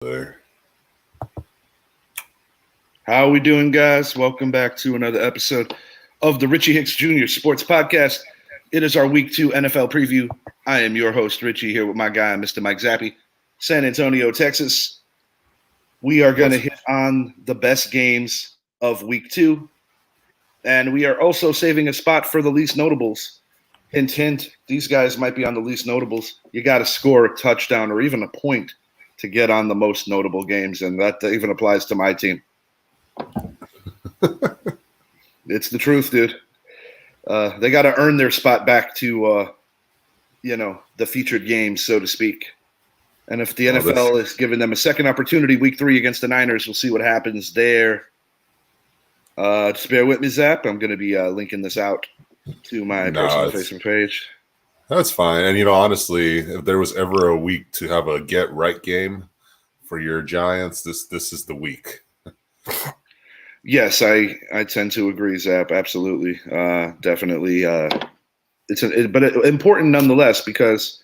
There. How are we doing, guys? Welcome back to another episode of the Richie Hicks Jr. Sports Podcast. It is our Week 2 NFL preview. I am your host, Richie, here with my guy, Mr. Mike Zappi, San Antonio, Texas. We are going to hit on the best games of Week 2, and we are also saving a spot for the least notables. Hint, hint, these guys might be on the least notables. You got to score a touchdown or even a point to get on the most notable games, and that even applies to my team. It's the truth, dude. They got to earn their spot back to, the featured games, so to speak. And if the NFL is giving them a second opportunity, Week 3 against the Niners, we'll see what happens there. Just bear with me, Zap. I'm going to be linking this out to my personal Facebook page. That's fine. And, honestly, if there was ever a week to have a get-right game for your Giants, this is the week. Yes, I tend to agree, Zap. Absolutely. Definitely. But important nonetheless, because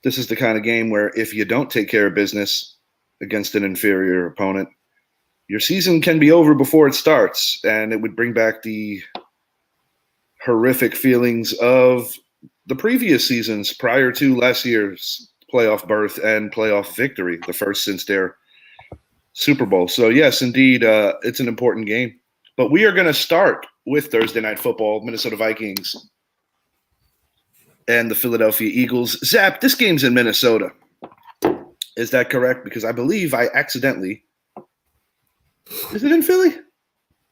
this is the kind of game where if you don't take care of business against an inferior opponent, your season can be over before it starts, and it would bring back the horrific feelings of the previous seasons prior to last year's playoff berth and playoff victory, the first since their Super Bowl. So, yes, indeed, it's an important game. But we are going to start with Thursday Night Football, Minnesota Vikings and the Philadelphia Eagles. Zap, this game's in Minnesota. Is that correct? Because I believe I accidentally – is it in Philly?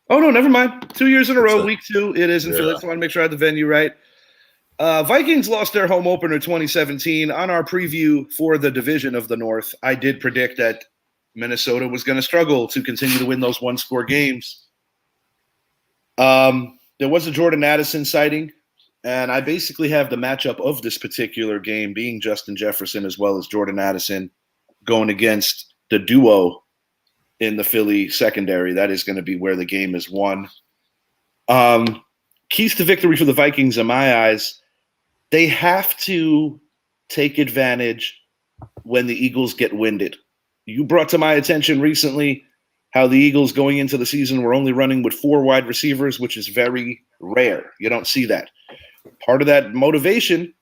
Oh, no, never mind. 2 years in a row, Week 2, it is in Philly. I just want to make sure I had the venue right. Vikings lost their home opener 2017. On our preview for the division of the North, I did predict that Minnesota was going to struggle to continue to win those one-score games. There was a Jordan Addison sighting, and I basically have the matchup of this particular game being Justin Jefferson as well as Jordan Addison going against the duo in the Philly secondary. That is going to be where the game is won. Keys to victory for the Vikings, in my eyes, they have to take advantage when the Eagles get winded. You brought to my attention recently how the Eagles going into the season were only running with 4 wide receivers, which is very rare. You don't see that. Part of that motivation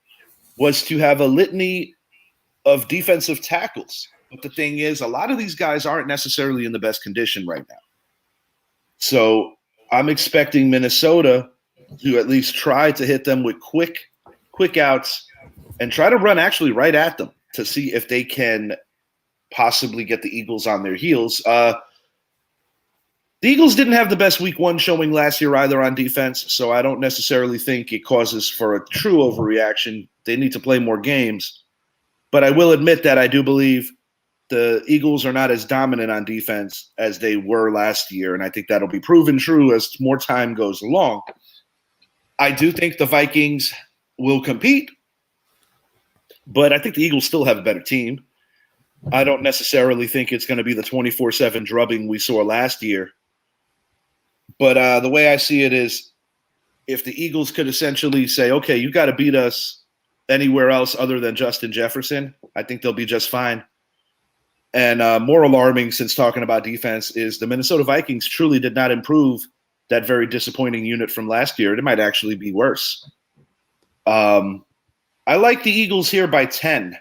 was to have a litany of defensive tackles. But the thing is, a lot of these guys aren't necessarily in the best condition right now. So I'm expecting Minnesota to at least try to hit them with quick outs and try to run actually right at them to see if they can possibly get the Eagles on their heels. The Eagles didn't have the best Week 1 showing last year either on defense, so I don't necessarily think it causes for a true overreaction. They need to play more games. But I will admit that I do believe the Eagles are not as dominant on defense as they were last year, and I think that'll be proven true as more time goes along. I do think the Vikings will compete, but I think the Eagles still have a better team. I don't necessarily think it's going to be the 24/7 drubbing we saw last year. But the way I see it is if the Eagles could essentially say, okay, you got to beat us anywhere else other than Justin Jefferson, I think they'll be just fine. And more alarming, since talking about defense, is the Minnesota Vikings truly did not improve that very disappointing unit from last year. It might actually be worse. I like the Eagles here by 10.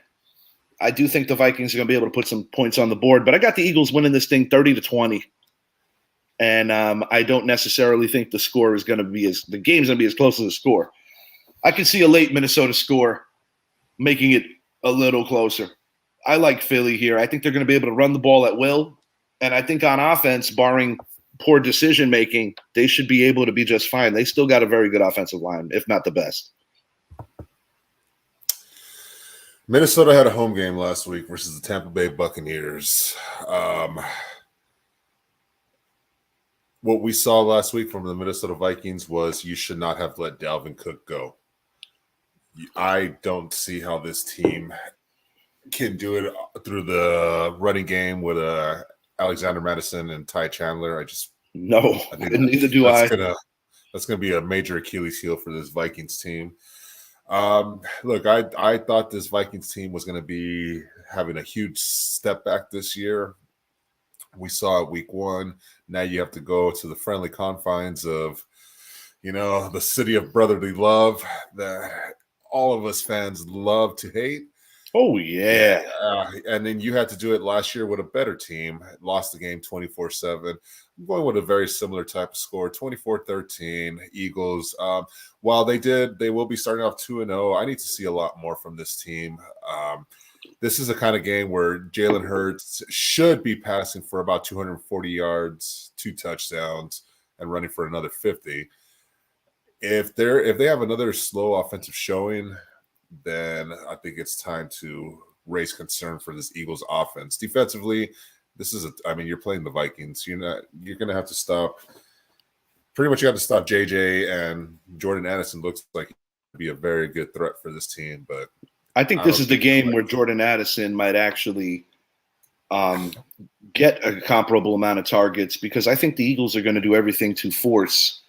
I do think the Vikings are going to be able to put some points on the board, but I got the Eagles winning this thing 30-20. And I don't necessarily think the score is going to be the game's going to be as close as the score. I can see a late Minnesota score making it a little closer. I like Philly here. I think they're going to be able to run the ball at will. And I think on offense, barring poor decision-making, they should be able to be just fine. They still got a very good offensive line, if not the best. Minnesota had a home game last week versus the Tampa Bay Buccaneers. What we saw last week from the Minnesota Vikings was you should not have let Dalvin Cook go. I don't see how this team can do it through the running game with Alexander Madison and Ty Chandler. I think neither do I. That's gonna be a major Achilles heel for this Vikings team. Look, I thought this Vikings team was going to be having a huge step back this year. We saw it week one. Now you have to go to the friendly confines of, the city of brotherly love that all of us fans love to hate. Oh, yeah. And then you had to do it last year with a better team. Lost the game 24-7. I'm going with a very similar type of score, 24-13, Eagles. While they will be starting off 2-0. I need to see a lot more from this team. This is a kind of game where Jalen Hurts should be passing for about 240 yards, 2 touchdowns, and running for another 50. If they have another slow offensive showing, then I think it's time to raise concern for this Eagles offense. Defensively, you're playing the Vikings. You're going to have to stop. Pretty much you have to stop JJ, and Jordan Addison looks like he'd be a very good threat for this team. But I think this is the game where Jordan Addison might actually get a comparable amount of targets, because I think the Eagles are going to do everything to force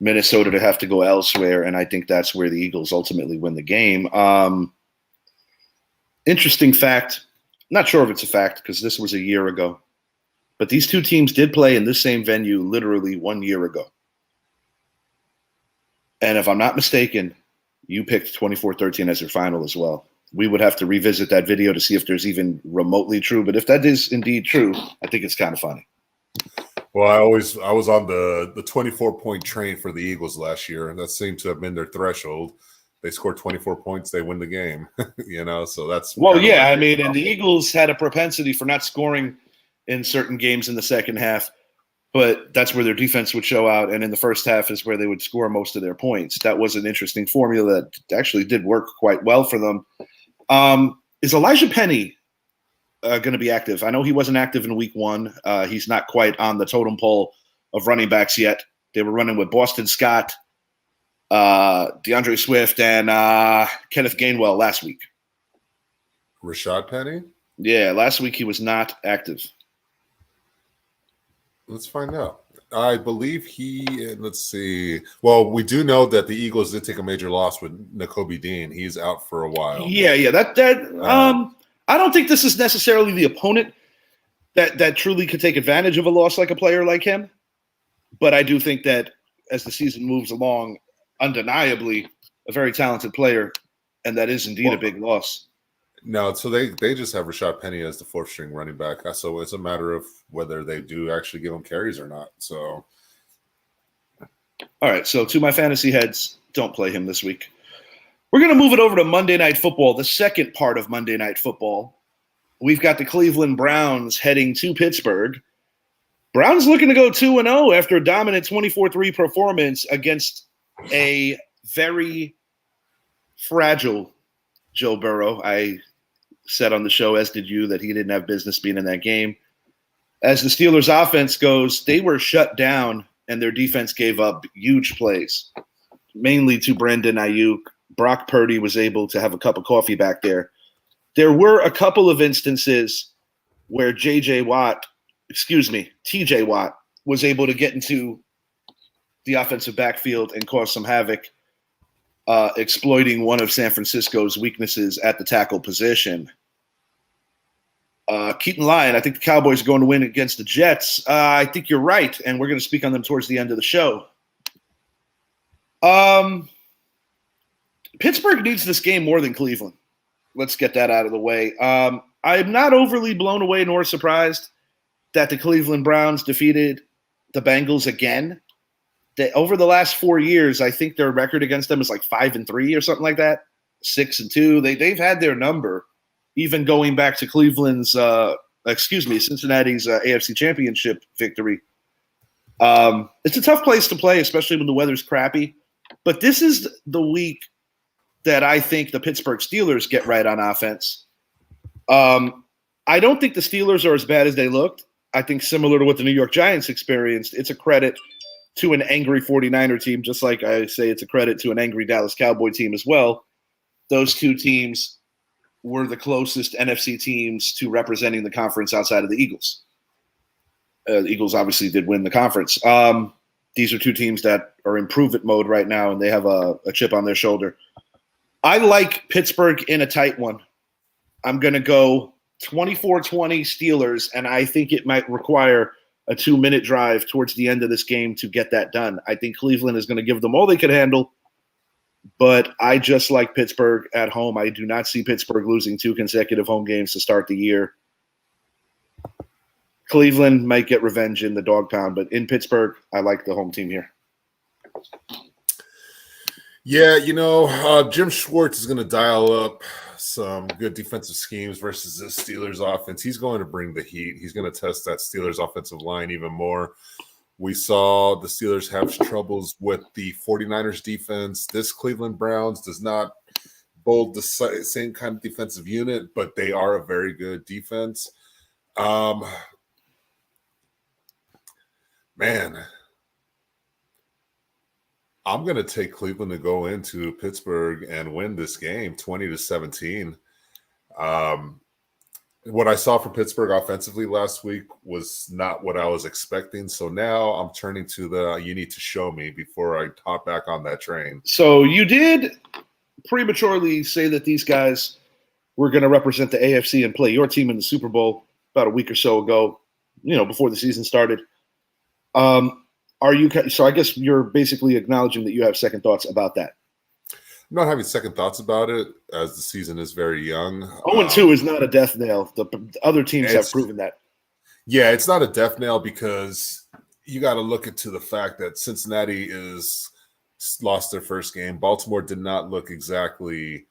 Minnesota to have to go elsewhere, and I think that's where the Eagles ultimately win the game. Interesting fact, not sure if it's a fact because this was a year ago, but these two teams did play in this same venue literally 1 year ago. And if I'm not mistaken, you picked 24-13 as your final as well. We would have to revisit that video to see if there's even remotely true, but if that is indeed true, I think it's kind of funny. Well, I was on the 24-point train for the Eagles last year, and that seemed to have been their threshold. They scored 24 points, they win the game. So that's and the Eagles had a propensity for not scoring in certain games in the second half, but that's where their defense would show out, and in the first half is where they would score most of their points. That was an interesting formula that actually did work quite well for them. Is Elijah Penny going to be active? I know he wasn't active in week one. He's not quite on the totem pole of running backs yet. They were running with Boston Scott, DeAndre Swift, and Kenneth Gainwell last week. Rashad Penny? Yeah, last week he was not active. Let's find out. I believe let's see. Well, we do know that the Eagles did take a major loss with Nakobe Dean. He's out for a while. Yeah. I don't think this is necessarily the opponent that truly could take advantage of a loss like a player like him. But I do think that as the season moves along, undeniably a very talented player, and that is indeed a big loss. No, so they just have Rashad Penny as the 4th-string running back. So it's a matter of whether they do actually give him carries or not. So, all right. So to my fantasy heads, don't play him this week. We're going to move it over to Monday Night Football, the second part of Monday Night Football. We've got the Cleveland Browns heading to Pittsburgh. Browns looking to go 2-0 after a dominant 24-3 performance against a very fragile Joe Burrow. I said on the show, as did you, that he didn't have business being in that game. As the Steelers' offense goes, they were shut down, and their defense gave up huge plays, mainly to Brandon Ayuk. Brock Purdy was able to have a cup of coffee back there. There were a couple of instances where TJ Watt was able to get into the offensive backfield and cause some havoc, exploiting one of San Francisco's weaknesses at the tackle position. Keaton Lyon, I think the Cowboys are going to win against the Jets. I think you're right, and we're going to speak on them towards the end of the show. Pittsburgh needs this game more than Cleveland. Let's get that out of the way. I'm not overly blown away nor surprised that the Cleveland Browns defeated the Bengals again. Over the last 4 years, I think their record against them is like 5-3 or something like that, 6-2. They've had their number, even going back to Cincinnati's AFC Championship victory. It's a tough place to play, especially when the weather's crappy. But this is the week that I think the Pittsburgh Steelers get right on offense. I don't think the Steelers are as bad as they looked. I think similar to what the New York Giants experienced, it's a credit to an angry 49er team, just like I say it's a credit to an angry Dallas Cowboy team as well. Those two teams were the closest NFC teams to representing the conference outside of the Eagles. The Eagles obviously did win the conference. These are two teams that are in prove-it mode right now, and they have a chip on their shoulder. I like Pittsburgh in a tight one. I'm going to go 24-20 Steelers, and I think it might require a 2-minute drive towards the end of this game to get that done. I think Cleveland is going to give them all they could handle, but I just like Pittsburgh at home. I do not see Pittsburgh losing 2 consecutive home games to start the year. Cleveland might get revenge in the dog pound, but in Pittsburgh, I like the home team here. Yeah, Jim Schwartz is going to dial up some good defensive schemes versus the Steelers offense. He's going to bring the heat. He's going to test that Steelers offensive line even more. We saw the Steelers have troubles with the 49ers defense. This Cleveland Browns does not bold the same kind of defensive unit, but they are a very good defense. Man, I'm going to take Cleveland to go into Pittsburgh and win this game 20-17. What I saw from Pittsburgh offensively last week was not what I was expecting. So now I'm turning to the you need to show me before I hop back on that train. So you did prematurely say that these guys were going to represent the AFC and play your team in the Super Bowl about a week or so ago, before the season started. So I guess you're basically acknowledging that you have second thoughts about that. I'm not having second thoughts about it as the season is very young. 0-2 is not a death nail. The other teams have proven that. Yeah, it's not a death nail because you got to look into the fact that Cincinnati is lost their first game. Baltimore did not look exactly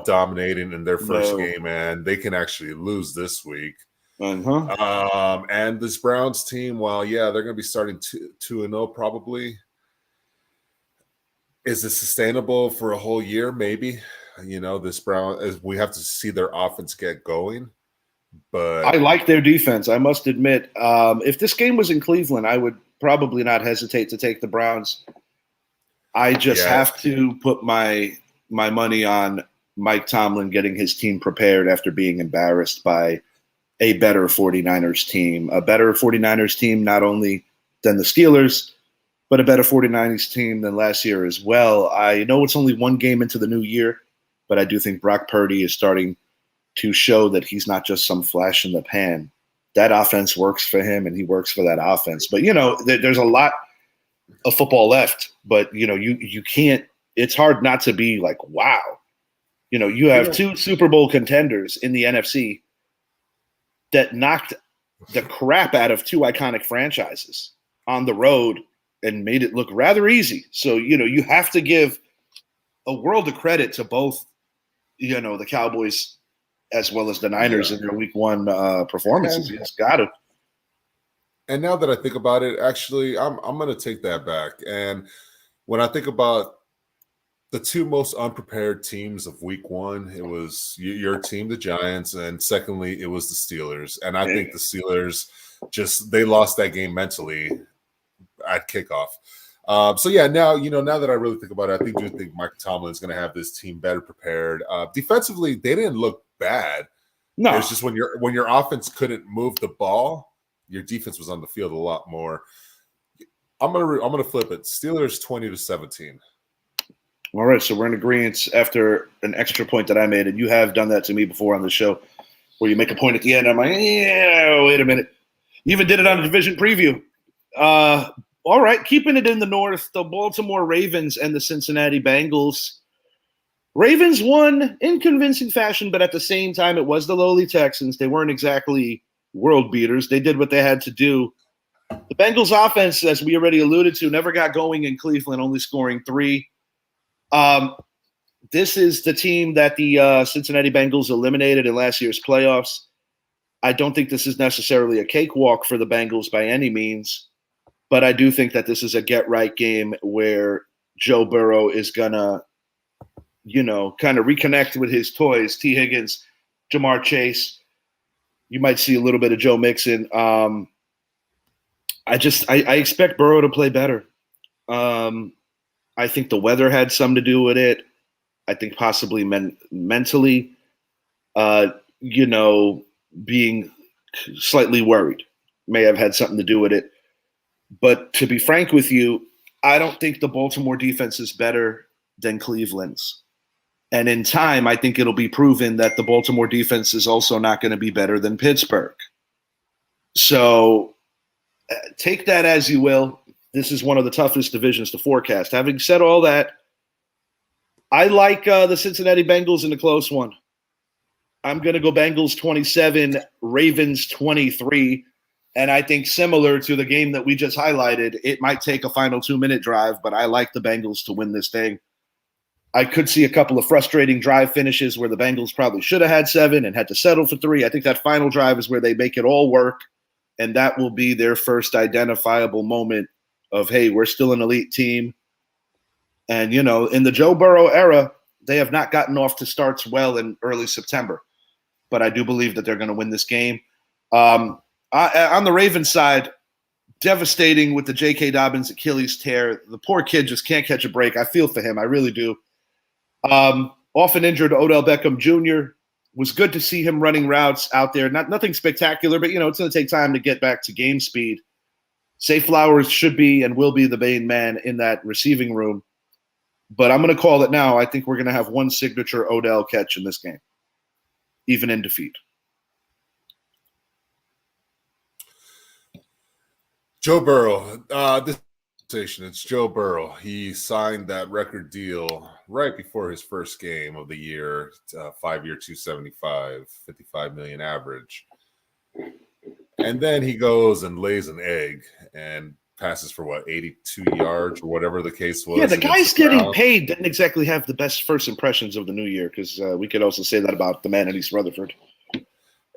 dominating in their first game, and they can actually lose this week. And this Browns team, they're going to be starting 2-0 probably. Is it sustainable for a whole year? Maybe. This we have to see their offense get going. But I like their defense, I must admit. If this game was in Cleveland, I would probably not hesitate to take the Browns. I just have to put my money on Mike Tomlin getting his team prepared after being embarrassed by a better 49ers team. A better 49ers team not only than the Steelers, but a better 49ers team than last year as well. I know it's only one game into the new year, but I do think Brock Purdy is starting to show that he's not just some flash in the pan. That offense works for him, and he works for that offense. But, there's a lot of football left, but, you can't – it's hard not to be like, wow. You have 2 Super Bowl contenders in the NFC that knocked the crap out of 2 iconic franchises on the road and made it look rather easy. So, you have to give a world of credit to both, the Cowboys as well as the Niners in their week 1 performances. It's got to. And now that I think about it, actually, I'm going to take that back. And when I think about the 2 most unprepared teams of week 1, it was your team, the Giants, and secondly, it was the Steelers. And I think the Steelers they lost that game mentally at kickoff. Now that I really think about it, I think Mike Tomlin is going to have this team better prepared. Defensively, they didn't look bad. No, it's just when your offense couldn't move the ball, your defense was on the field a lot more. I'm gonna flip it. Steelers 20-17. All right, so we're in agreement after an extra point that I made, and you have done that to me before on the show, where you make a point at the end. I'm like, yeah, wait a minute. You even did it on a division preview. All right, keeping it in the North, the Baltimore Ravens and the Cincinnati Bengals. Ravens won in convincing fashion, but at the same time, it was the lowly Texans. They weren't exactly world beaters. They did what they had to do. The Bengals offense, as we already alluded to, never got going in Cleveland, only scoring 3. This is the team that the Cincinnati Bengals eliminated in last year's playoffs. I don't think this is necessarily a cakewalk for the Bengals by any means, but I do think that this is a get-right game where Joe Burrow is going to, kind of reconnect with his toys, T. Higgins, Jamar Chase. You might see a little bit of Joe Mixon. I expect Burrow to play better. I think the weather had something to do with it. I think possibly mentally, being slightly worried may have had something to do with it. But to be frank with you, I don't think the Baltimore defense is better than Cleveland's. And in time, I think it'll be proven that the Baltimore defense is also not going to be better than Pittsburgh. So take that as you will. This is one of the toughest divisions to forecast. Having said all that, I like the Cincinnati Bengals in a close one. I'm going to go Bengals 27, Ravens 23. And I think similar to the game that we just highlighted, it might take a final 2-minute drive, but I like the Bengals to win this thing. I could see a couple of frustrating drive finishes where the Bengals probably should have had 7 and had to settle for 3. I think that final drive is where they make it all work, and that will be their first identifiable moment of, hey, we're still an elite team. And, you know, in the Joe Burrow era, they have not gotten off to starts well in early September. But I do believe that they're going to win this game. On the Ravens side, devastating with the J.K. Dobbins Achilles tear. The poor kid just can't catch a break. I feel for him. I really do. Often injured Odell Beckham Jr. Was good to see him running routes out there. Nothing spectacular, but, you know, it's going to take time to get back to game speed. Zay Flowers should be and will be the main man in that receiving room. But I'm going to call it now. I think we're going to have one signature Odell catch in this game, even in defeat. Joe Burrow. This conversation, it's Joe Burrow. He signed that record deal right before his first game of the year, 5-year, $275, $55 million average. And then he goes and lays an egg and passes for 82 yards or whatever the case was. Yeah, the guys getting paid didn't exactly have the best first impressions of the new year, because we could also say that about the man in East Rutherford.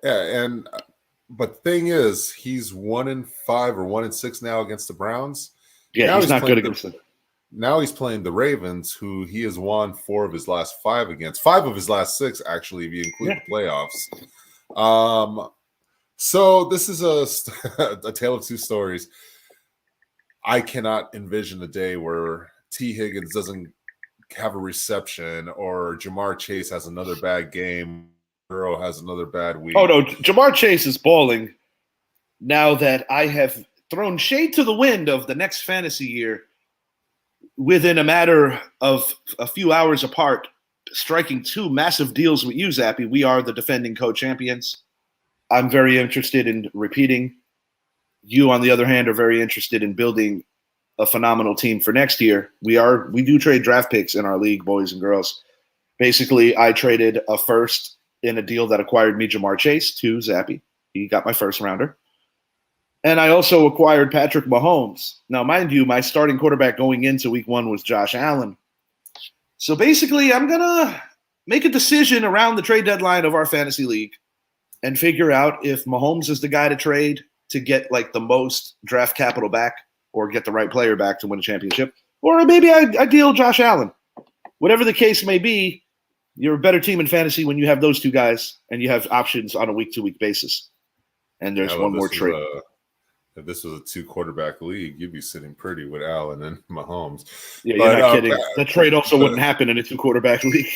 Yeah, but the thing is, he's 1-5 or 1-6 now against the Browns. Yeah, now he's not good against them. Now he's playing the Ravens, who he has won 4 of his last 5 against. 5 of his last 6, actually, if you include the playoffs. So this is a tale of two stories. I cannot envision a day where T. Higgins doesn't have a reception or Jamar Chase has another bad game. Burrow has another bad week. Oh, no. Jamar Chase is balling now that I have thrown shade to the wind of the next fantasy year within a matter of a few hours apart, striking 2 massive deals with you, Zappy. We are the defending co-champions. I'm very interested in repeating. You, on the other hand, are very interested in building a phenomenal team for next year. We do trade draft picks in our league, boys and girls. Basically, I traded a first in a deal that acquired me Jamar Chase to Zappy. He got my first rounder. And I also acquired Patrick Mahomes. Now, mind you, my starting quarterback going into week 1 was Josh Allen. So basically, I'm going to make a decision around the trade deadline of our fantasy league and figure out if Mahomes is the guy to trade to get like the most draft capital back or get the right player back to win a championship. Or maybe I deal Josh Allen. Whatever the case may be, you're a better team in fantasy when you have those 2 guys and you have options on a week-to-week basis. And there's one more trade. If this was a 2-quarterback league, you'd be sitting pretty with Allen and Mahomes. Yeah, you're not kidding. The trade also wouldn't happen in a 2-quarterback league.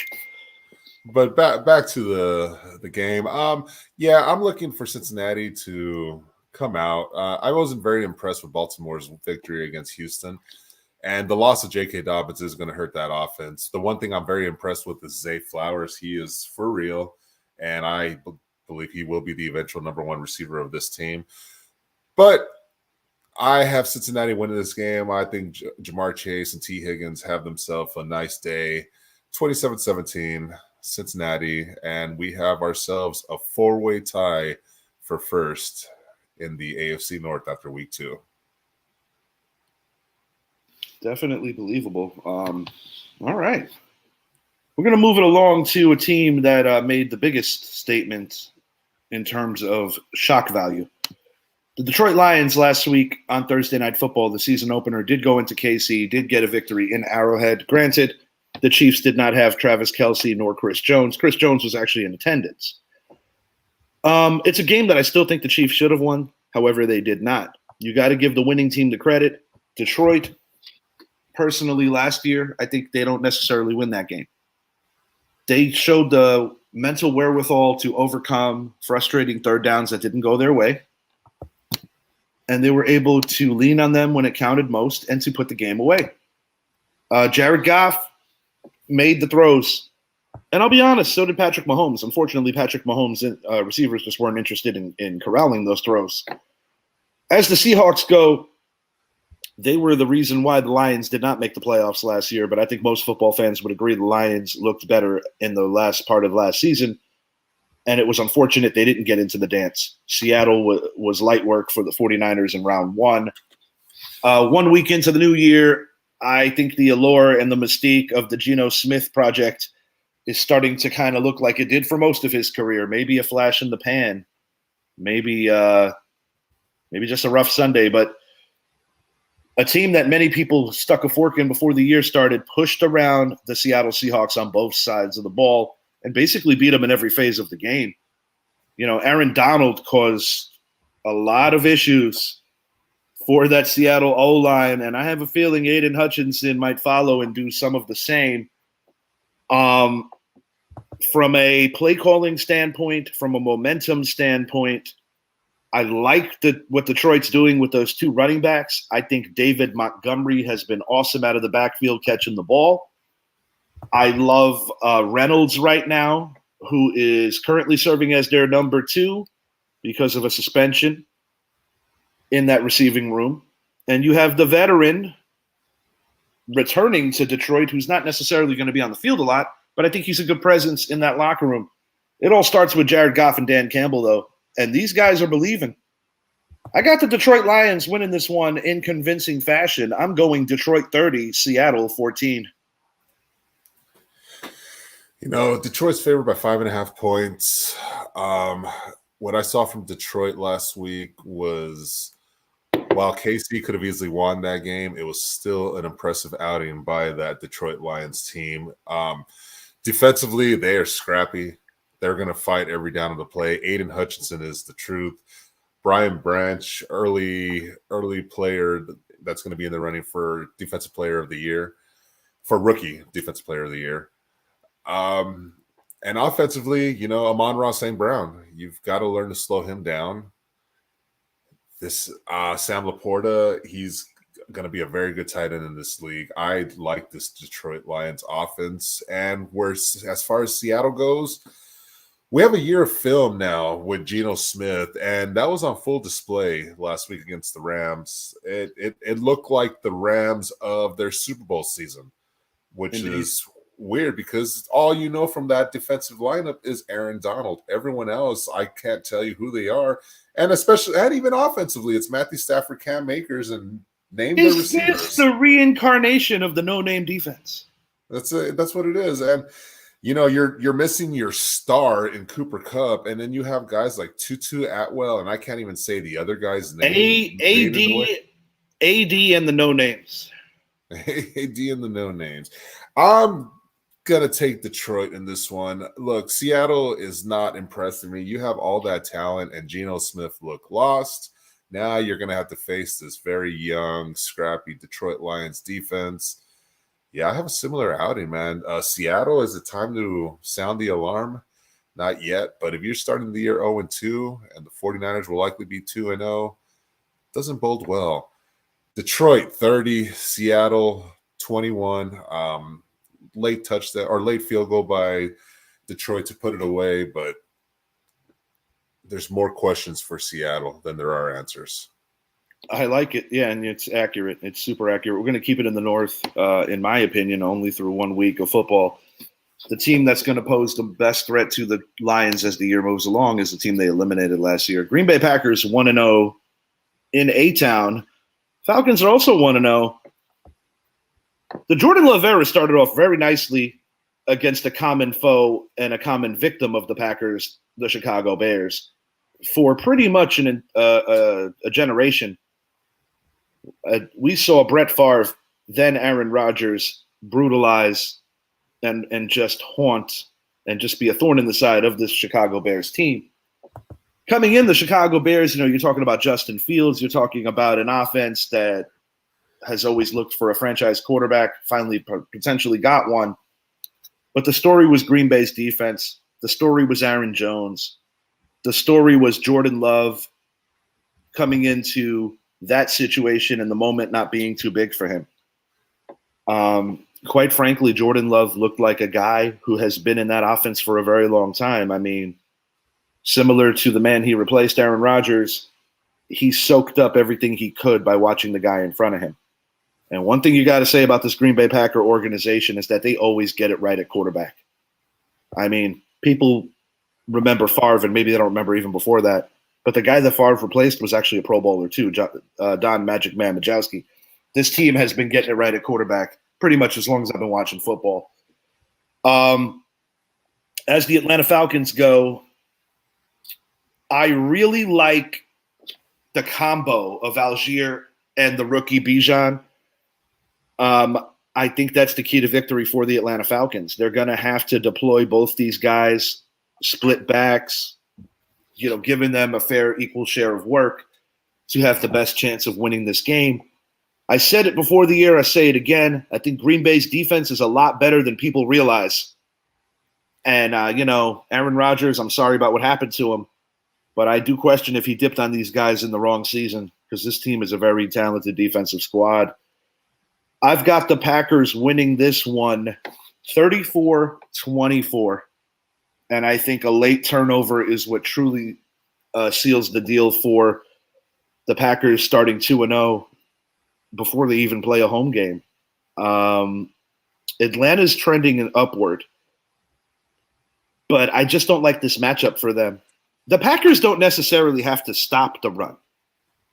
But back to the game. Yeah, I'm looking for Cincinnati to come out. I wasn't very impressed with Baltimore's victory against Houston. And the loss of J.K. Dobbins is going to hurt that offense. The one thing I'm very impressed with is Zay Flowers. He is for real, and I believe he will be the eventual number 1 receiver of this team. But I have Cincinnati winning this game. I think Jamar Chase and T. Higgins have themselves a nice day. 27-17, Cincinnati, and we have ourselves a 4-way tie for first in the AFC North after week 2. Definitely believable. All right. We're going to move it along to a team that made the biggest statement in terms of shock value. The Detroit Lions last week on Thursday Night Football, the season opener, did go into KC, did get a victory in Arrowhead. Granted, the Chiefs did not have Travis Kelce nor Chris Jones. Chris Jones was actually in attendance. It's a game that I still think the Chiefs should have won. However, they did not. You got to give the winning team the credit. Detroit, personally, last year, I think they don't necessarily win that game. They showed the mental wherewithal to overcome frustrating third downs that didn't go their way. And they were able to lean on them when it counted most and to put the game away. Jared Goff made the throws. And I'll be honest, so did Patrick Mahomes. Unfortunately, Patrick Mahomes' receivers just weren't interested in corralling those throws. As the Seahawks go, they were the reason why the Lions did not make the playoffs last year, but I think most football fans would agree the Lions looked better in the last part of last season, and it was unfortunate they didn't get into the dance. Seattle was light work for the 49ers in round one. 1 week into the new year, I think the allure and the mystique of the Geno Smith project is starting to kind of look like it did for most of his career. Maybe a flash in the pan, maybe just a rough Sunday, but a team that many people stuck a fork in before the year started pushed around the Seattle Seahawks on both sides of the ball and basically beat them in every phase of the game. You know, Aaron Donald caused a lot of issues for that Seattle O-line, and I have a feeling Aiden Hutchinson might follow and do some of the same. From a play calling standpoint, from a momentum standpoint, I like what Detroit's doing with those two running backs. I think David Montgomery has been awesome out of the backfield catching the ball. I love Reynolds right now, who is currently serving as their number 2 because of a suspension in that receiving room. And you have the veteran returning to Detroit, who's not necessarily going to be on the field a lot, but I think he's a good presence in that locker room. It all starts with Jared Goff and Dan Campbell, though. And these guys are believing. I got the Detroit Lions winning this one in convincing fashion. I'm going Detroit 30, Seattle 14. You know, Detroit's favored by 5.5 points. What I saw from Detroit last week was, while KC could have easily won that game, it was still an impressive outing by that Detroit Lions team. Defensively, they are scrappy. They're going to fight every down of the play. Aiden Hutchinson is the truth. Brian Branch, early player that's going to be in the running for Defensive Player of the Year, for Rookie Defensive Player of the Year. And offensively, you know, Amon-Ra St. Brown, you've got to learn to slow him down. This Sam Laporta, he's going to be a very good tight end in this league. I like this Detroit Lions offense. And as far as Seattle goes, we have a year of film now with Geno Smith, and that was on full display last week against the Rams. It looked like the Rams of their Super Bowl season, which Indeed. Is weird because all you know from that defensive lineup is Aaron Donald. Everyone else, I can't tell you who they are. And even offensively, it's Matthew Stafford, Cam Akers, and name the receivers. It's the reincarnation of the no-name defense. That's what it is. And you know, you're missing your star in Cooper Kupp, and then you have guys like Tutu Atwell, and I can't even say the other guy's name. AD and the no names. AD and the no names. I'm gonna take Detroit in this one. Look, Seattle is not impressing me. You have all that talent, and Geno Smith looked lost. Now you're gonna have to face this very young, scrappy Detroit Lions defense. Yeah, I have a similar outing, man. Seattle, is it time to sound the alarm? Not yet, but if you're starting the year 0-2 and the 49ers will likely be 2-0, doesn't bode well. Detroit 30, Seattle 21. Late touchdown or late field goal by Detroit to put it away, but there's more questions for Seattle than there are answers. I like it. Yeah, and it's accurate. It's super accurate. We're going to keep it in the North, in my opinion, only through 1 week of football. The team that's going to pose the best threat to the Lions as the year moves along is the team they eliminated last year. Green Bay Packers 1-0 in A-Town. Falcons are also 1-0. The Jordan Love era started off very nicely against a common foe and a common victim of the Packers, the Chicago Bears, for pretty much a generation. We saw Brett Favre, then Aaron Rodgers, brutalize and just haunt and just be a thorn in the side of this Chicago Bears team. Coming in, the Chicago Bears, you're talking about Justin Fields. You're talking about an offense that has always looked for a franchise quarterback, finally potentially got one. But the story was Green Bay's defense. The story was Aaron Jones. The story was Jordan Love coming into that situation and the moment not being too big for him. quite frankly, Jordan Love looked like a guy who has been in that offense for a very long time. I mean, similar to the man he replaced, Aaron Rodgers, he soaked up everything he could by watching the guy in front of him. And one thing you got to say about this Green Bay Packer organization is that they always get it right at quarterback. I mean, people remember Favre, and maybe they don't remember even before that, but the guy that Favre replaced was actually a Pro Bowler too, Don Magic Man Majowski. This team has been getting it right at quarterback pretty much as long as I've been watching football. As the Atlanta Falcons go, I really like the combo of Algier and the rookie Bijan. I think that's the key to victory for the Atlanta Falcons. They're going to have to deploy both these guys, split backs, giving them a fair equal share of work to have the best chance of winning this game. I said it before the year. I say it again. I think Green Bay's defense is a lot better than people realize. And, Aaron Rodgers, I'm sorry about what happened to him, but I do question if he dipped on these guys in the wrong season because this team is a very talented defensive squad. I've got the Packers winning this one 34-24. And I think a late turnover is what truly seals the deal for the Packers starting 2-0 before they even play a home game. Atlanta's trending upward, but I just don't like this matchup for them. The Packers don't necessarily have to stop the run.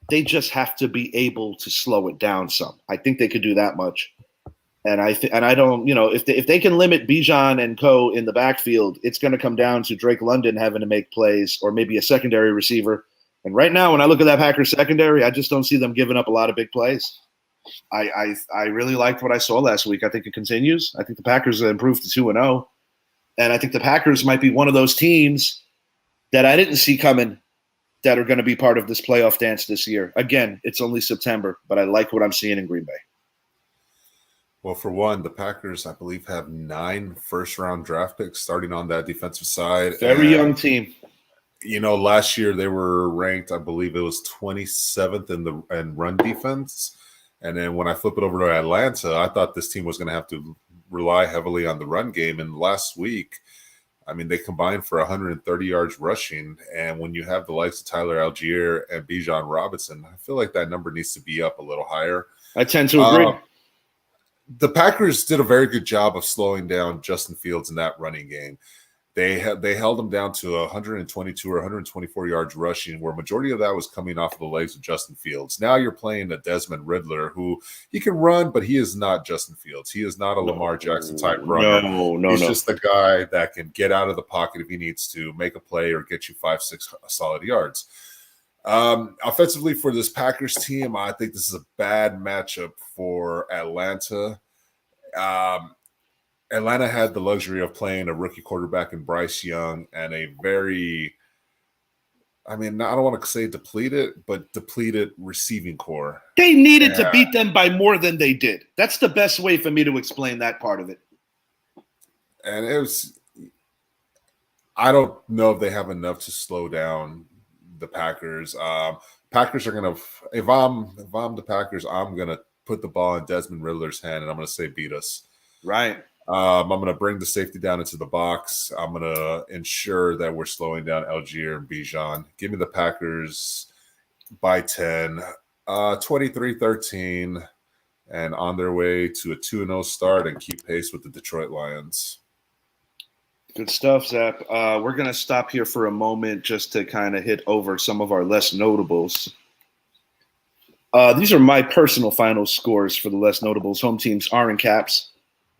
They just have to be able to slow it down some. I think they could do that much. And I don't, if they can limit Bijan and co in the backfield, it's going to come down to Drake London having to make plays or maybe a secondary receiver. And right now, when I look at that Packers secondary, I just don't see them giving up a lot of big plays. I really liked what I saw last week. I think it continues. I think the Packers have improved to 2-0. And I think the Packers might be one of those teams that I didn't see coming that are going to be part of this playoff dance this year. Again, it's only September, but I like what I'm seeing in Green Bay. Well, for one, the Packers, I believe, have 9 first-round draft picks starting on that defensive side. Very young team. Last year they were ranked, I believe it was 27th in run defense. And then when I flip it over to Atlanta, I thought this team was going to have to rely heavily on the run game. And last week, I mean, they combined for 130 yards rushing. And when you have the likes of Tyler Algier and Bijan Robinson, I feel like that number needs to be up a little higher. I tend to agree. The Packers did a very good job of slowing down Justin Fields in that running game. They held him down to 122 or 124 yards rushing, where majority of that was coming off of the legs of Justin Fields. Now you're playing a Desmond Riddler who he can run, but he is not Justin Fields. He is not a Lamar Jackson type runner. He's just the guy that can get out of the pocket if he needs to, make a play, or get you 5-6 solid yards. Offensively for this Packers team, I think this is a bad matchup for Atlanta. Atlanta had the luxury of playing a rookie quarterback in Bryce Young and a very, I don't want to say depleted receiving core. They needed to beat them by more than they did. That's the best way for me to explain that part of it. And I don't know if they have enough to slow down the Packers. Packers are going to, if I'm the Packers, I'm going to put the ball in Desmond Riddler's hand and I'm going to say beat us. Right. I'm going to bring the safety down into the box. I'm going to ensure that we're slowing down Algier and Bijan. Give me the Packers by 10, 23-13, and on their way to a 2-0 start and keep pace with the Detroit Lions. Good stuff, Zap. We're going to stop here for a moment just to kind of hit over some of our less notables. These are my personal final scores for the less notables. Home teams are in caps.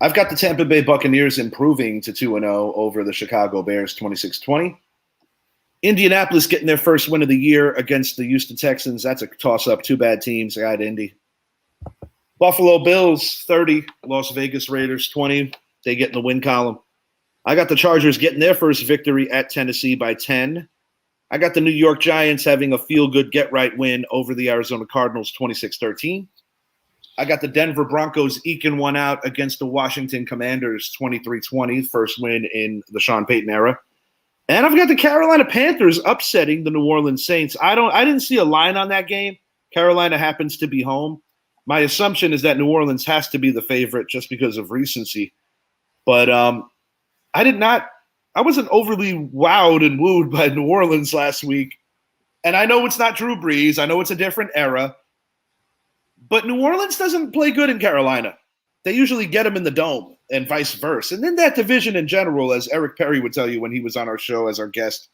I've got the Tampa Bay Buccaneers improving to 2-0 over the Chicago Bears 26-20. Indianapolis getting their first win of the year against the Houston Texans. That's a toss-up. 2 bad teams. I got Indy. Buffalo Bills 30. Las Vegas Raiders 20. They get in the win column. I got the Chargers getting their first victory at Tennessee by 10. I got the New York Giants having a feel-good get-right win over the Arizona Cardinals 26-13. I got the Denver Broncos eking one out against the Washington Commanders 23-20, first win in the Sean Payton era. And I've got the Carolina Panthers upsetting the New Orleans Saints. I didn't see a line on that game. Carolina happens to be home. My assumption is that New Orleans has to be the favorite just because of recency. But I wasn't overly wowed and wooed by New Orleans last week. And I know it's not Drew Brees. I know it's a different era. But New Orleans doesn't play good in Carolina. They usually get them in the dome and vice versa. And then that division in general, as Eric Perry would tell you when he was on our show as our guest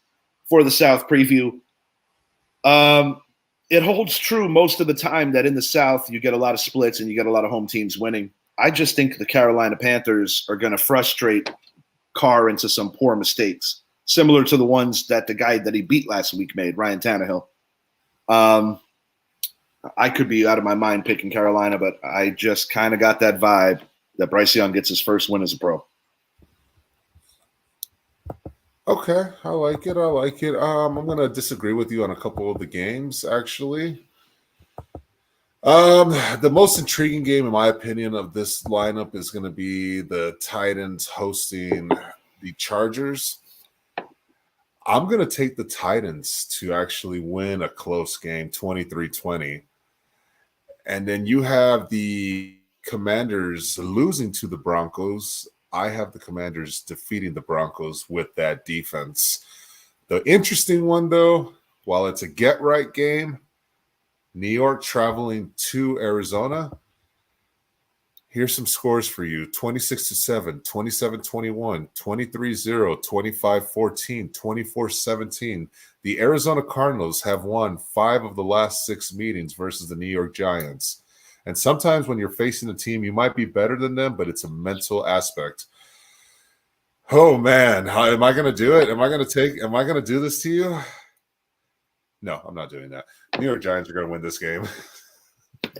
for the South preview, it holds true most of the time that in the South you get a lot of splits and you get a lot of home teams winning. I just think the Carolina Panthers are going to frustrate Carr into some poor mistakes, similar to the ones that the guy that he beat last week made, Ryan Tannehill. I could be out of my mind picking Carolina, but I just kind of got that vibe that Bryce Young gets his first win as a pro. Okay, I like it. I'm going to disagree with you on a couple of the games, actually. The most intriguing game, in my opinion, of this lineup is going to be the Titans hosting the Chargers. I'm going to take the Titans to actually win a close game, 23-20. And then you have the Commanders losing to the Broncos. I have the Commanders defeating the Broncos with that defense. The interesting one, though, while it's a get-right game, New York traveling to Arizona. Here's some scores for you. 26-7, 27-21, 23-0, 25-14, 24-17. The Arizona Cardinals have won 5 of the last 6 meetings versus the New York Giants. And sometimes when you're facing a team, you might be better than them, but it's a mental aspect. Oh, man. Am I going to do it? Am I going to do this to you? No, I'm not doing that. New York Giants are going to win this game.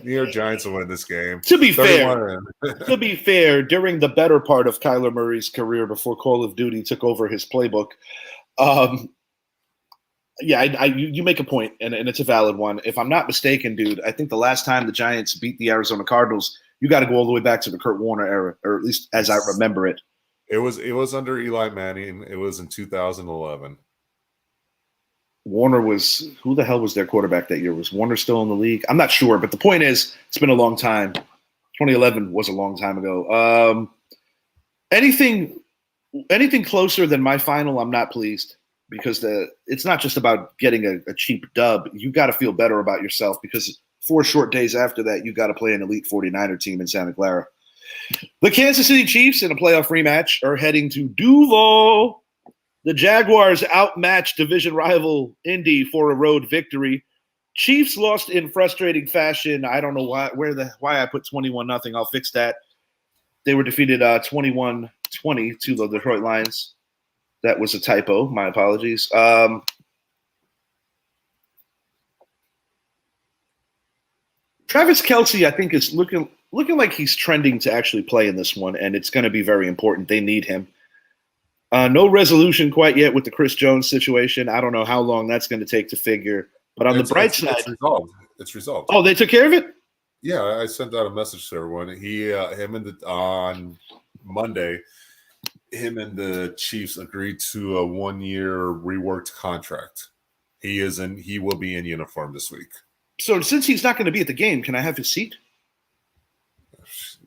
New York Giants will win this game. To be fair, during the better part of Kyler Murray's career before Call of Duty took over his playbook, you make a point, and it's a valid one. If I'm not mistaken, dude, I think the last time the Giants beat the Arizona Cardinals, you got to go all the way back to the Kurt Warner era, or at least as I remember it. It was under Eli Manning. It was in 2011. Warner was – who the hell was their quarterback that year? Was Warner still in the league? I'm not sure, but the point is it's been a long time. 2011 was a long time ago. Anything closer than my final, I'm not pleased because it's not just about getting a cheap dub. You got to feel better about yourself because 4 short days after that, you got to play an elite 49er team in Santa Clara. The Kansas City Chiefs in a playoff rematch are heading to Duval. The Jaguars outmatched division rival Indy for a road victory. Chiefs lost in frustrating fashion. I don't know why I put 21-0. I'll fix that. They were defeated 21-20 to the Detroit Lions. That was a typo. My apologies. Travis Kelce, I think, is looking like he's trending to actually play in this one, and it's going to be very important. They need him. No resolution quite yet with the Chris Jones situation. I don't know how long that's going to take to figure. But on the bright side, it's resolved. Oh, they took care of it? Yeah, I sent out a message to everyone. On Monday, him and the Chiefs agreed to a 1-year reworked contract. He will be in uniform this week. So since he's not going to be at the game, can I have his seat?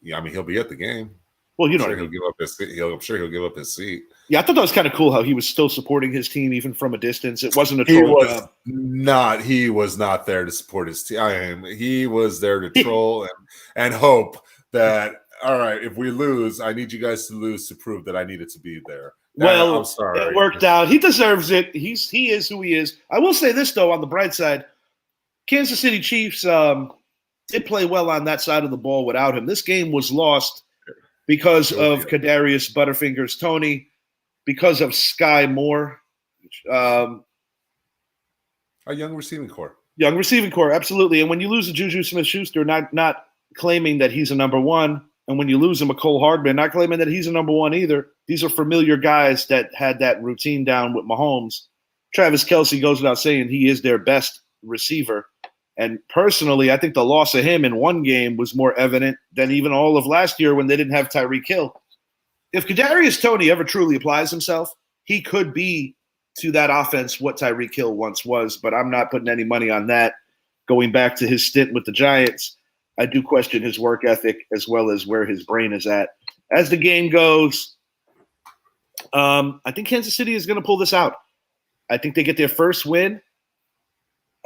Yeah, I mean he'll be at the game. Well, you know, he'll give up his seat. I'm sure he'll give up his seat. Yeah, I thought that was kind of cool how he was still supporting his team even from a distance. It wasn't a troll job. He was not there to support his team. He was there to troll and hope that, all right, if we lose, I need you guys to lose to prove that I needed to be there. Well, I'm sorry. It worked out. He deserves it. He is who he is. I will say this, though, on the bright side, Kansas City Chiefs did play well on that side of the ball without him. This game was lost because of Kadarius Butterfingers Toney, because of Sky Moore. A young receiving core. Young receiving core, absolutely. And when you lose a Juju Smith-Schuster, not claiming that he's a number one, and when you lose a Mecole Hardman, not claiming that he's a number one either, these are familiar guys that had that routine down with Mahomes. Travis Kelce goes without saying he is their best receiver. And personally, I think the loss of him in one game was more evident than even all of last year when they didn't have Tyreek Hill. If Kadarius Toney ever truly applies himself, he could be to that offense what Tyreek Hill once was, but I'm not putting any money on that. Going back to his stint with the Giants, I do question his work ethic as well as where his brain is at. As the game goes, I think Kansas City is going to pull this out. I think they get their first win.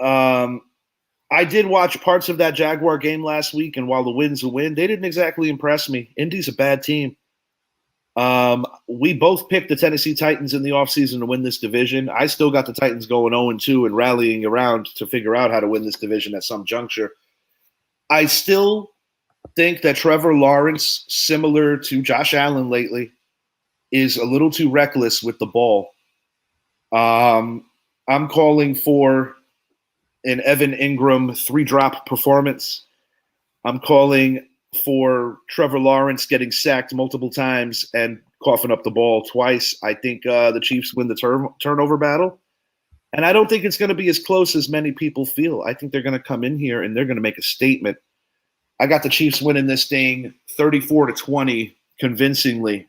I did watch parts of that Jaguar game last week, and while the win's a win, they didn't exactly impress me. Indy's a bad team. We both picked the Tennessee Titans in the offseason to win this division. I still got the Titans going 0-2 and rallying around to figure out how to win this division at some juncture. I still think that Trevor Lawrence, similar to Josh Allen lately, is a little too reckless with the ball. I'm calling for an Evan Ingram 3-drop performance. I'm calling for Trevor Lawrence getting sacked multiple times and coughing up the ball twice. I think the Chiefs win the turnover battle. And I don't think it's going to be as close as many people feel. I think they're going to come in here and they're going to make a statement. I got the Chiefs winning this thing 34-20 convincingly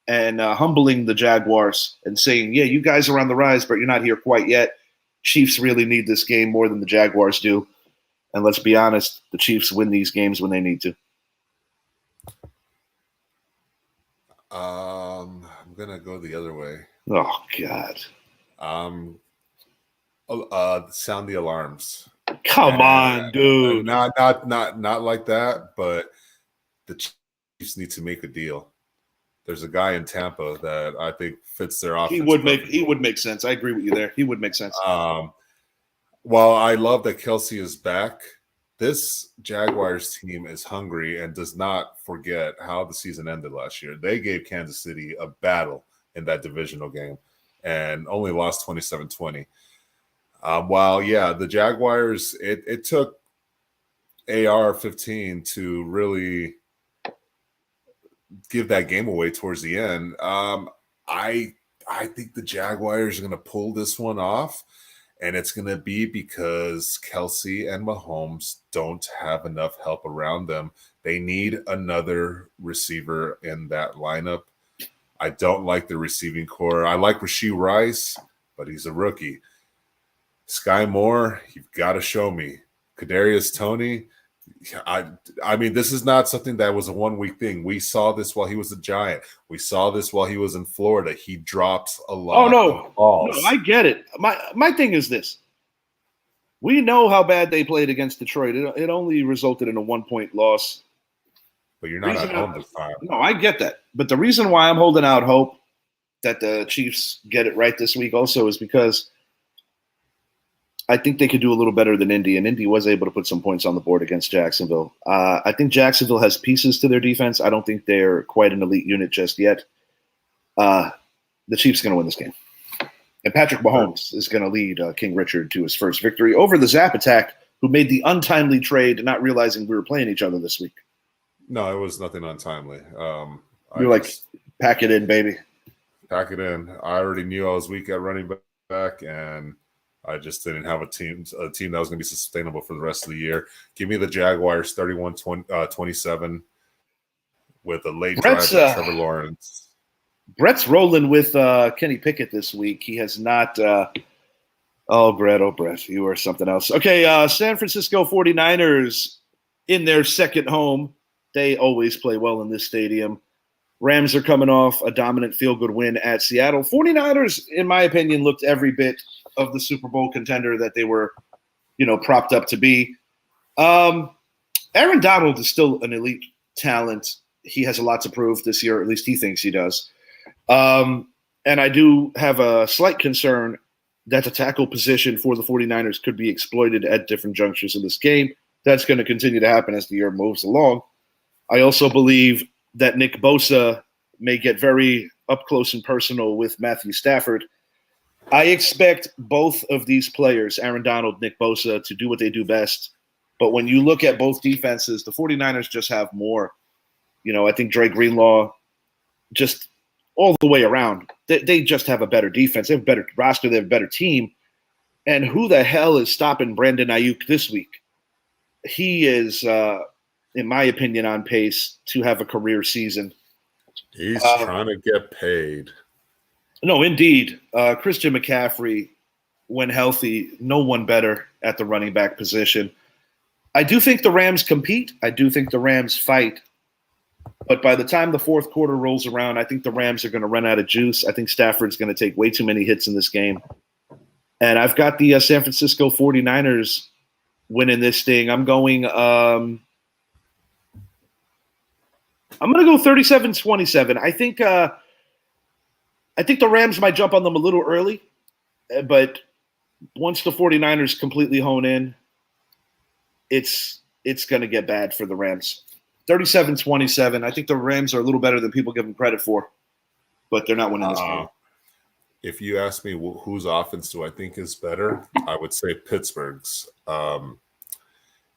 and humbling the Jaguars and saying, yeah, you guys are on the rise, but you're not here quite yet. Chiefs really need this game more than the Jaguars do. And let's be honest, the Chiefs win these games when they need to. I'm gonna go the other way. Oh God! Sound the alarms. Come on, dude. Not like that. But the Chiefs need to make a deal. There's a guy in Tampa that I think fits their offense. He would make sense. I agree with you there. He would make sense. While I love that Kelsey is back, this Jaguars team is hungry and does not forget how the season ended last year. They gave Kansas City a battle in that divisional game and only lost 27-20. While, yeah, the Jaguars, it took AR-15 to really give that game away towards the end. I think the Jaguars are going to pull this one off. And it's going to be because Kelsey and Mahomes don't have enough help around them. They need another receiver in that lineup. I don't like the receiving core. I like Rashee Rice, but he's a rookie. Sky Moore, you've got to show me. Kadarius Toney, I mean, this is not something that was a 1 week thing. We saw this while he was a Giant. We saw this while he was in Florida. He drops a lot of balls. No, I get it. My thing is this. We know how bad they played against Detroit. It only resulted in a 1-point loss. But you're not at home this time. No, I get that. But the reason why I'm holding out hope that the Chiefs get it right this week also is because I think they could do a little better than Indy, and Indy was able to put some points on the board against Jacksonville. I think Jacksonville has pieces to their defense. I don't think they're quite an elite unit just yet. The Chiefs are going to win this game. And Patrick Mahomes is going to lead King Richard to his first victory over the Zap Attack, who made the untimely trade, not realizing we were playing each other this week. No, it was nothing untimely. You're like, pack it in, baby. Pack it in. I already knew I was weak at running back, and I just didn't have a team that was going to be sustainable for the rest of the year. Give me the Jaguars 31-27 with a late drive by Trevor Lawrence. Brett's rolling with Kenny Pickett this week. He has not Brett, you are something else. Okay, San Francisco 49ers in their second home. They always play well in this stadium. Rams are coming off a dominant feel-good win at Seattle. 49ers, in my opinion, looked every bit of the Super Bowl contender that they were, propped up to be. Aaron Donald is still an elite talent. He has a lot to prove this year, or at least he thinks he does. And I do have a slight concern that the tackle position for the 49ers could be exploited at different junctures in this game. That's going to continue to happen as the year moves along. I also believe that Nick Bosa may get very up close and personal with Matthew Stafford. I expect both of these players, Aaron Donald, Nick Bosa, to do what they do best. But when you look at both defenses, the 49ers just have more. I think Dre Greenlaw, just all the way around, they just have a better defense. They have a better roster. They have a better team. And who the hell is stopping Brandon Ayuk this week? He is, in my opinion, on pace to have a career season. He's trying to get paid. No, indeed. Christian McCaffrey, when healthy, no one better at the running back position. I do think the Rams compete. I do think the Rams fight. But by the time the fourth quarter rolls around, I think the Rams are going to run out of juice. I think Stafford's going to take way too many hits in this game. And I've got the San Francisco 49ers winning this thing. I'm going to go 37-27. I think the Rams might jump on them a little early, but once the 49ers completely hone in, it's going to get bad for the Rams. 37-27. I think the Rams are a little better than people give them credit for, but they're not winning this game. If you ask me whose offense do I think is better, I would say Pittsburgh's.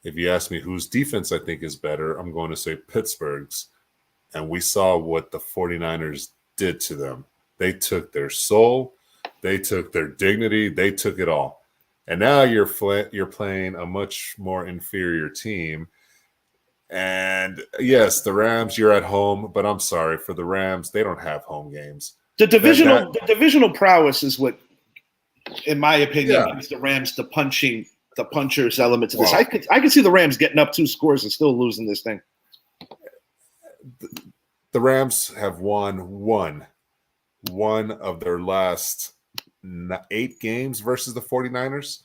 If you ask me whose defense I think is better, I'm going to say Pittsburgh's. And we saw what the 49ers did to them. They took their soul. They took their dignity. They took it all. And now you're playing a much more inferior team. And yes, the Rams, you're at home, but I'm sorry for the Rams. They don't have home games. The divisional prowess is what, in my opinion, gives the Rams the puncher's element to this. Well, I could see the Rams getting up 2 scores and still losing this thing. The Rams have won one of their last 8 games versus the 49ers.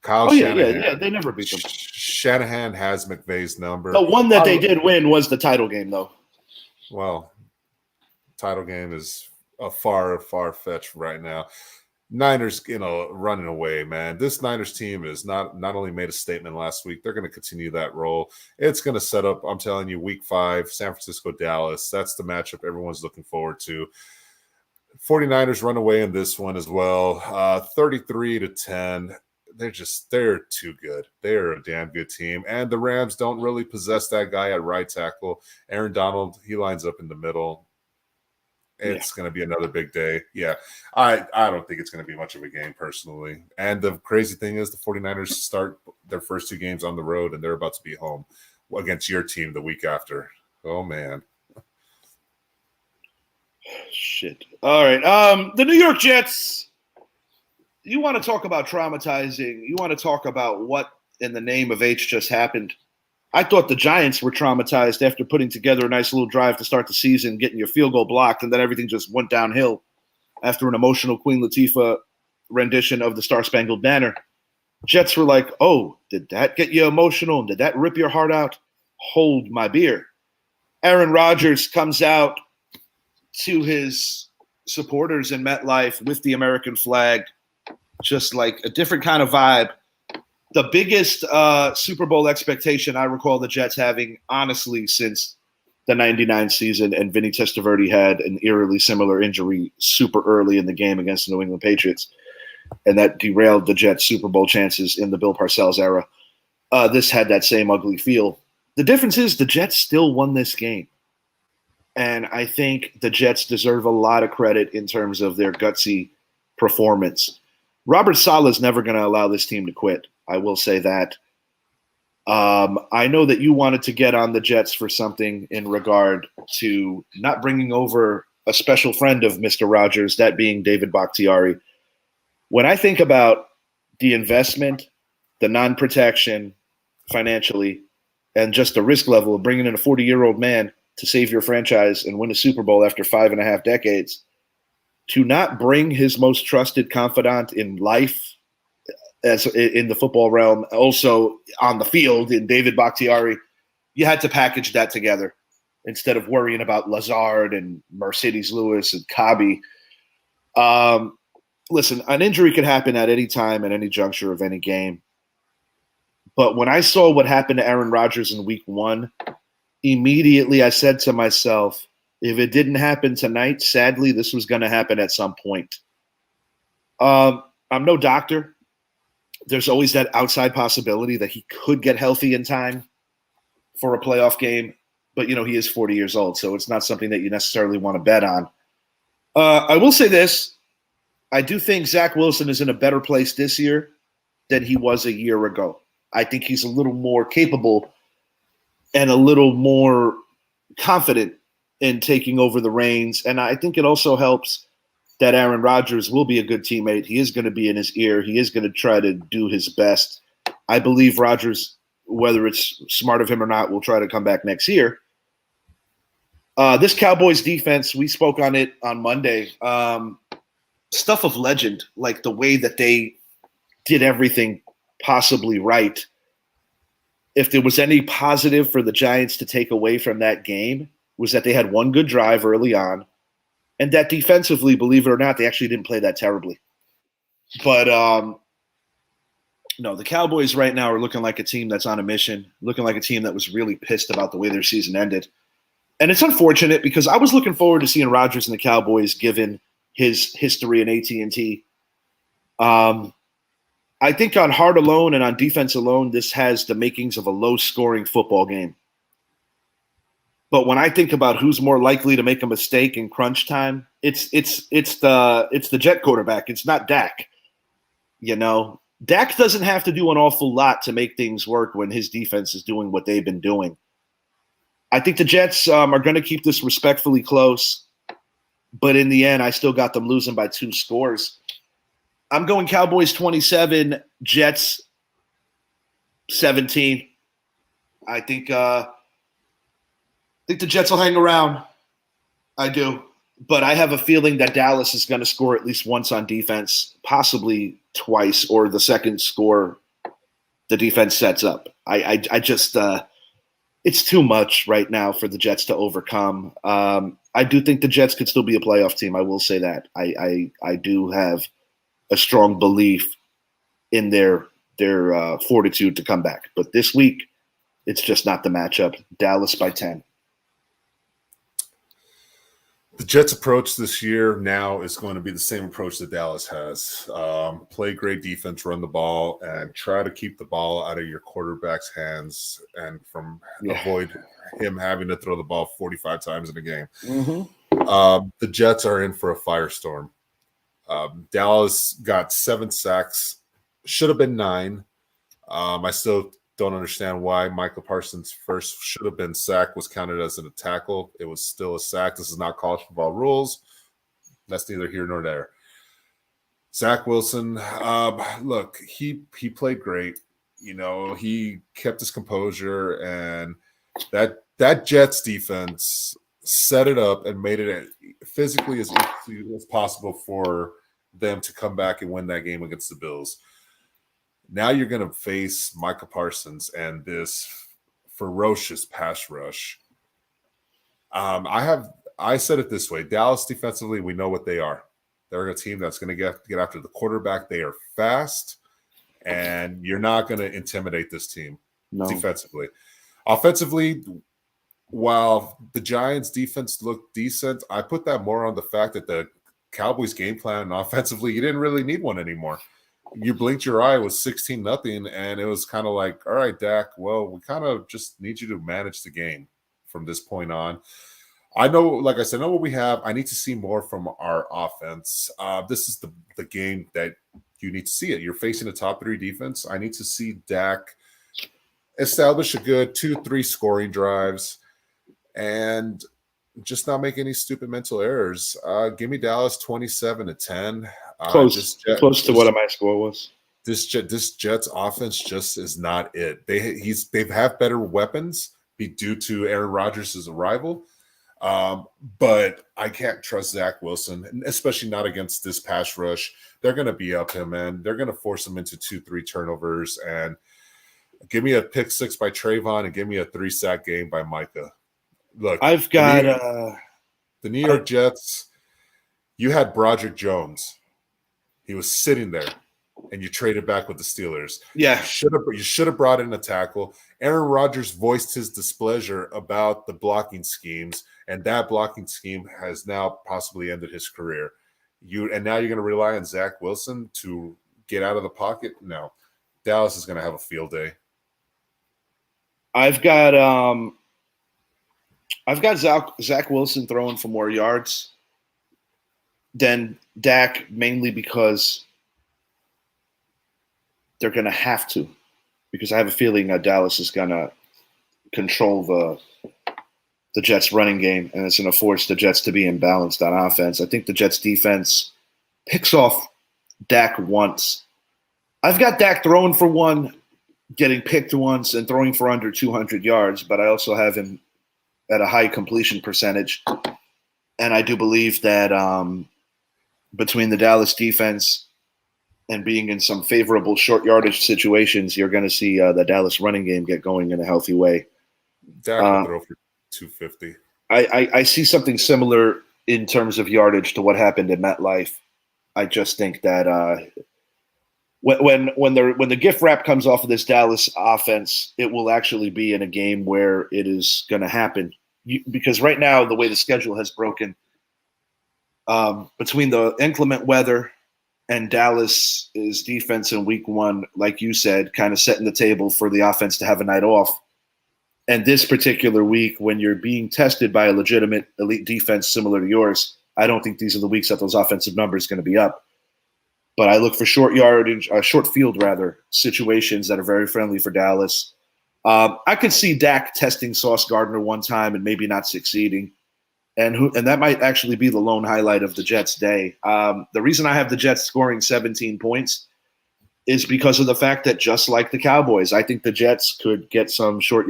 Shanahan. Yeah, they never beat them. Shanahan has McVay's number. The one that they did win was the title game, though. Well, title game is a far fetched right now. Niners, running away, man. This Niners team is not only made a statement last week, they're going to continue that role. It's going to set up, I'm telling you, week 5, San Francisco, Dallas. That's the matchup everyone's looking forward to. 49ers run away in this one as well. 33-10. They're too good. They're a damn good team. And the Rams don't really possess that guy at right tackle. Aaron Donald, he lines up in the middle. It's going to be another big day. Yeah, I don't think it's going to be much of a game personally. And the crazy thing is the 49ers start their first 2 games on the road, and they're about to be home against your team the week after. Oh, man. Shit. All right. The New York Jets, you want to talk about traumatizing. You want to talk about what in the name of H just happened. I thought the Giants were traumatized after putting together a nice little drive to start the season, getting your field goal blocked, and then everything just went downhill after an emotional Queen Latifah rendition of the Star-Spangled Banner. Jets were like, oh, did that get you emotional? Did that rip your heart out? Hold my beer. Aaron Rodgers comes out to his supporters in MetLife with the American flag, just like a different kind of vibe. The biggest Super Bowl expectation I recall the Jets having, honestly, since the 99 season, and Vinny Testaverde had an eerily similar injury super early in the game against the New England Patriots, and that derailed the Jets' Super Bowl chances in the Bill Parcells era. This had that same ugly feel. The difference is the Jets still won this game, and I think the Jets deserve a lot of credit in terms of their gutsy performance. Robert Saleh is never going to allow this team to quit. I will say that. I know that you wanted to get on the Jets for something in regard to not bringing over a special friend of Mr. Rodgers, that being David Bakhtiari. When I think about the investment, the non-protection financially, and just the risk level of bringing in a 40-year-old man to save your franchise and win a Super Bowl after 5.5 decades, to not bring his most trusted confidant in life, as in the football realm, also on the field in David Bakhtiari, you had to package that together instead of worrying about Lazard and Mercedes Lewis and Kabi. Listen, an injury could happen at any time, at any juncture of any game. But when I saw what happened to Aaron Rodgers in week 1, immediately I said to myself, if it didn't happen tonight, sadly, this was going to happen at some point. I'm no doctor. There's always that outside possibility that he could get healthy in time for a playoff game. But, he is 40 years old, so it's not something that you necessarily want to bet on. I will say this. I do think Zach Wilson is in a better place this year than he was a year ago. I think he's a little more capable and a little more confident in taking over the reins. And I think it also helps that Aaron Rodgers will be a good teammate. He is going to be in his ear. He is going to try to do his best. I believe Rodgers whether it's smart of him or not, will try to come back next year. This Cowboys defense, we spoke on it on Monday. Stuff of legend, like the way that they did everything possibly right. If there was any positive for the Giants to take away from that game, was that they had one good drive early on, and that defensively, believe it or not, they actually didn't play that terribly. But no, the Cowboys right now are looking like a team that's on a mission, looking like a team that was really pissed about the way their season ended. And it's unfortunate because I was looking forward to seeing Rodgers and the Cowboys given his history in AT&T. I think on heart alone and on defense alone, this has the makings of a low-scoring football game. But when I think about who's more likely to make a mistake in crunch time, it's the Jet quarterback. It's not Dak. You know, Dak doesn't have to do an awful lot to make things work when his defense is doing what they've been doing. I think the Jets are going to keep this respectfully close, but in the end, I still got them losing by 2 scores. I'm going Cowboys 27, Jets 17. I think the Jets will hang around. I do. But I have a feeling that Dallas is going to score at least once on defense, possibly twice, or the second score the defense sets up. I just it's too much right now for the Jets to overcome. I do think the Jets could still be a playoff team. I will say that. I do have a strong belief in their fortitude to come back. But this week, it's just not the matchup. Dallas by 10. The Jets' approach this year now is going to be the same approach that Dallas has. Play great defense, run the ball, and try to keep the ball out of your quarterback's hands and avoid him having to throw the ball 45 times in a game. Mm-hmm. The Jets are in for a firestorm. Dallas got 7 sacks, should have been 9. I still don't understand why Michael Parsons' first should have been sack was counted as a tackle. It was still a sack. This is not college football rules. That's neither here nor there. Zach Wilson, look, he played great. You know, he kept his composure, and that Jets defense set it up and made it physically as easy as possible for them to come back and win that game against the Bills. Now you're going to face Micah Parsons and this ferocious pass rush. I said it this way: Dallas defensively, we know what they are. They're a team that's going to get after the quarterback. They are fast, and you're not going to intimidate this team defensively. Offensively, while the Giants' defense looked decent, I put that more on the fact that the Cowboys' game plan offensively, you didn't really need one anymore. You blinked your eye, it was 16-0, and it was kind of like, all right, Dak, well, we kind of just need you to manage the game from this point on. I know, like I said, I know what we have. I need to see more from our offense. This is the game that you need to see it. You're facing a top 3 defense. I need to see Dak establish a good 2-3 scoring drives and just not make any stupid mental errors. Give me Dallas 27-10. Close to what my score was. This Jets offense just is not it. They have better weapons due to Aaron Rodgers' arrival, but I can't trust Zach Wilson, especially not against this pass rush. They're going to be up him, and they're going to force him into 2-3 turnovers. And give me a pick 6 by Trayvon, and give me a 3-sack game by Micah. Look, I've got the New York Jets. You had Broderick Jones. He was sitting there, and you traded back with the Steelers. Yeah, you should have brought in a tackle. Aaron Rodgers voiced his displeasure about the blocking schemes, and that blocking scheme has now possibly ended his career. And now you're going to rely on Zach Wilson to get out of the pocket? No, Dallas is going to have a field day. I've got Zach Wilson throwing for more yards than Dak, mainly because they're going to have to. Because I have a feeling that Dallas is going to control the Jets' running game, and it's going to force the Jets to be imbalanced on offense. I think the Jets' defense picks off Dak once. I've got Dak throwing for 1, getting picked once and throwing for under 200 yards, but I also have him at a high completion percentage. And I do believe that between the Dallas defense and being in some favorable short yardage situations, you're going to see the Dallas running game get going in a healthy way. Dak will throw for 250. I see something similar in terms of yardage to what happened in MetLife. I just think that when the gift wrap comes off of this Dallas offense, it will actually be in a game where it is going to happen. Because right now, the way the schedule has broken, between the inclement weather and Dallas's defense in week one, like you said, kind of setting the table for the offense to have a night off. And this particular week, when you're being tested by a legitimate elite defense similar to yours, I don't think these are the weeks that those offensive numbers are going to be up. But I look for short field situations that are very friendly for Dallas. I could see Dak testing Sauce Gardner one time and maybe not succeeding. And that might actually be the lone highlight of the Jets' day. The reason I have the Jets scoring 17 points is because of the fact that, just like the Cowboys, I think the Jets could get some short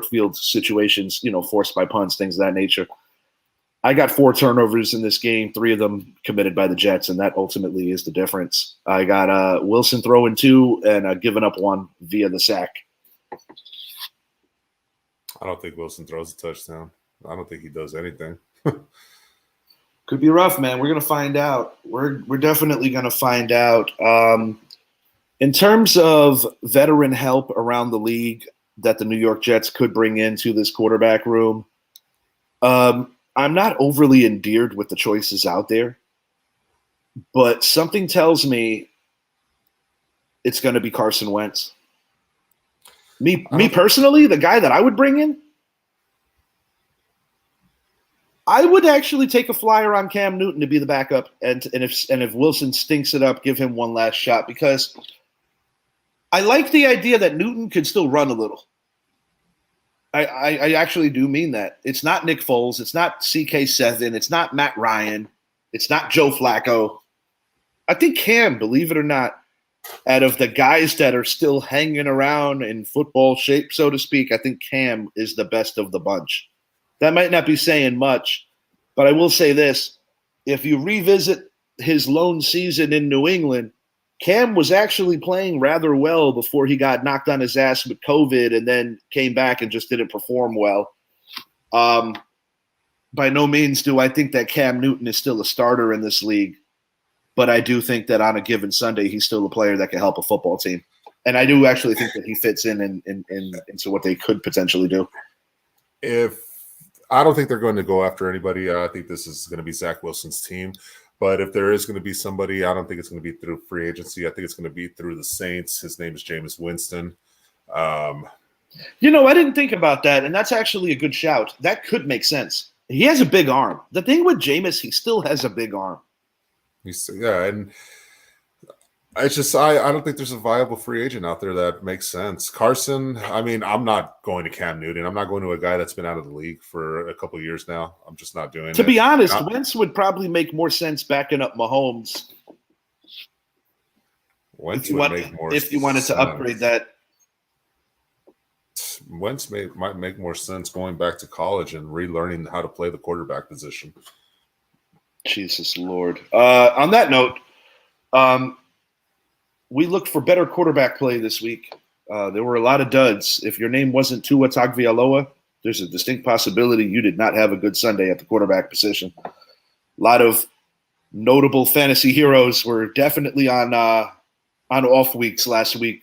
field situations, forced by punts, things of that nature. I got 4 turnovers in this game, 3 of them committed by the Jets, and that ultimately is the difference. I got Wilson throwing 2 and giving up 1 via the sack. I don't think Wilson throws a touchdown. I don't think he does anything. Could be rough, man. We're going to find out. We're definitely going to find out. In terms of veteran help around the league that the New York Jets could bring into this quarterback room, I'm not overly endeared with the choices out there, but something tells me it's going to be Carson Wentz. Me personally, the guy that I would bring in, I would actually take a flyer on Cam Newton to be the backup, and if Wilson stinks it up, give him one last shot, because I like the idea that Newton could still run a little. I actually do mean that. It's not Nick Foles. It's not CK7. It's not Matt Ryan. It's not Joe Flacco. I think Cam, believe it or not, out of the guys that are still hanging around in football shape, so to speak, I think Cam is the best of the bunch. That might not be saying much, but I will say this. If you revisit his lone season in New England, Cam was actually playing rather well before he got knocked on his ass with COVID and then came back and just didn't perform well. By no means do I think that Cam Newton is still a starter in this league, but I do think that on a given Sunday, he's still a player that can help a football team. And I do actually think that he fits into what they could potentially do. I don't think they're going to go after anybody. I think this is going to be Zach Wilson's team. But if there is going to be somebody, I don't think it's going to be through free agency. I think it's going to be through the Saints. His name is Jameis Winston. I didn't think about that, and that's actually a good shout. That could make sense. He has a big arm. The thing with Jameis, he still has a big arm. And it's just I don't think there's a viable free agent out there that makes sense. Carson, I mean, I'm not going to Cam Newton. I'm not going to a guy that's been out of the league for a couple of years now. I'm just not doing it. To be honest, Wentz would probably make more sense backing up Mahomes. If you wanted to upgrade that. Wentz might make more sense going back to college and relearning how to play the quarterback position. Jesus Lord. On that note, we looked for better quarterback play this week. There were a lot of duds. If your name wasn't Tua Tagovailoa, there's a distinct possibility you did not have a good Sunday at the quarterback position. A lot of notable fantasy heroes were definitely on off weeks last week,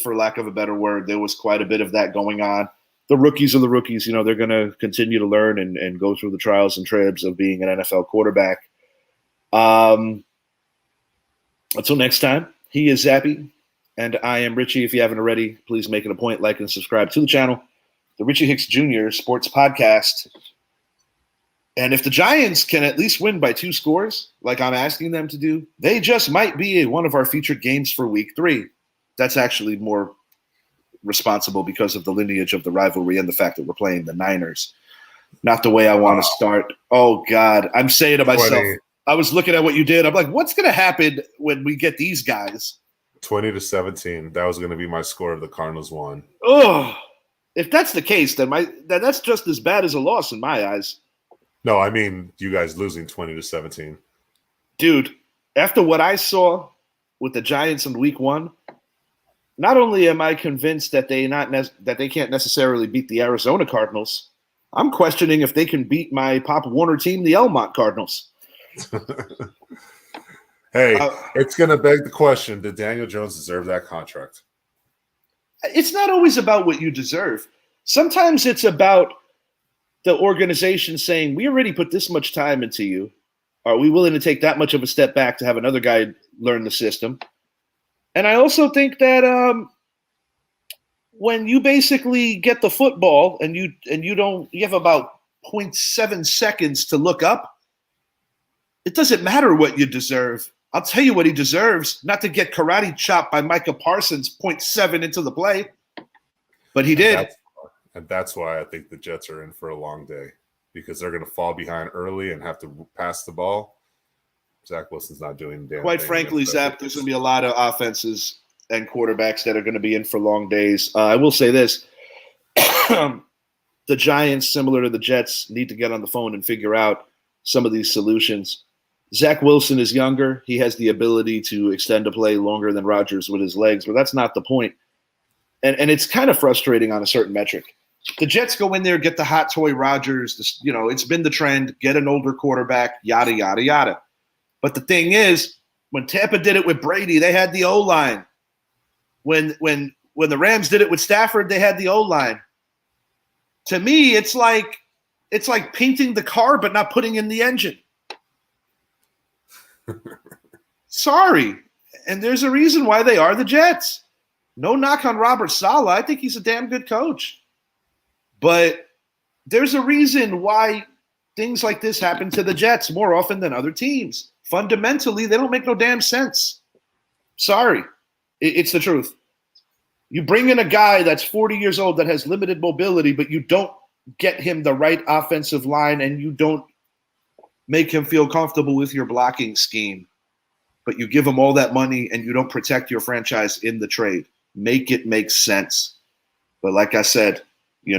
for lack of a better word. There was quite a bit of that going on. The rookies are the rookies. They're going to continue to learn and go through the trials and tribs of being an NFL quarterback. Until next time. He is Zappy, and I am Richie. If you haven't already, please make it a point, like and subscribe to the channel, the Richie Hicks Jr. Sports Podcast. And if the Giants can at least win by 2 scores, like I'm asking them to do, they just might be one of our featured games for Week 3. That's actually more responsible because of the lineage of the rivalry and the fact that we're playing the Niners. Not the way I want to start. Oh, God. I'm saying to myself, I was looking at what you did. I'm like, what's going to happen when we get these guys? 20-17. That was going to be my score if the Cardinals won. Oh, if that's the case, then that's just as bad as a loss in my eyes. No, I mean you guys losing 20-17. Dude, after what I saw with the Giants in Week 1, not only am I convinced that they can't necessarily beat the Arizona Cardinals, I'm questioning if they can beat my Pop Warner team, the Elmont Cardinals. Hey, it's going to beg the question, did Daniel Jones deserve that contract? It's not always about what you deserve. Sometimes it's about the organization saying, we already put this much time into you. Are we willing to take that much of a step back to have another guy learn the system? And I also think that when you basically get the football and you have about 0.7 seconds to look up, it doesn't matter what you deserve. I'll tell you what he deserves, not to get karate chopped by Micah Parsons 0.7 into the play. But he did. And that's why I think the Jets are in for a long day, because they're going to fall behind early and have to pass the ball. Zach Wilson's not doing damn. Quite frankly, Zach, there's going to be a lot of offenses and quarterbacks that are going to be in for long days. I will say this. The Giants, similar to the Jets, need to get on the phone and figure out some of these solutions. Zach Wilson is younger. He has the ability to extend a play longer than Rodgers with his legs, but that's not the point. And it's kind of frustrating on a certain metric. The Jets go in there, get the hot toy Rodgers. It's been the trend. Get an older quarterback, yada, yada, yada. But the thing is, when Tampa did it with Brady, they had the O-line. When the Rams did it with Stafford, they had the O-line. To me, it's like painting the car but not putting in the engine. Sorry. And there's a reason why they are the Jets. No knock on Robert Saleh. I think he's a damn good coach. But there's a reason why things like this happen to the Jets more often than other teams. Fundamentally, they don't make no damn sense. Sorry. It's the truth. You bring in a guy that's 40 years old that has limited mobility, but you don't get him the right offensive line and you don't make him feel comfortable with your blocking scheme, but you give him all that money and you don't protect your franchise in the trade. Make it make sense. But like I said, I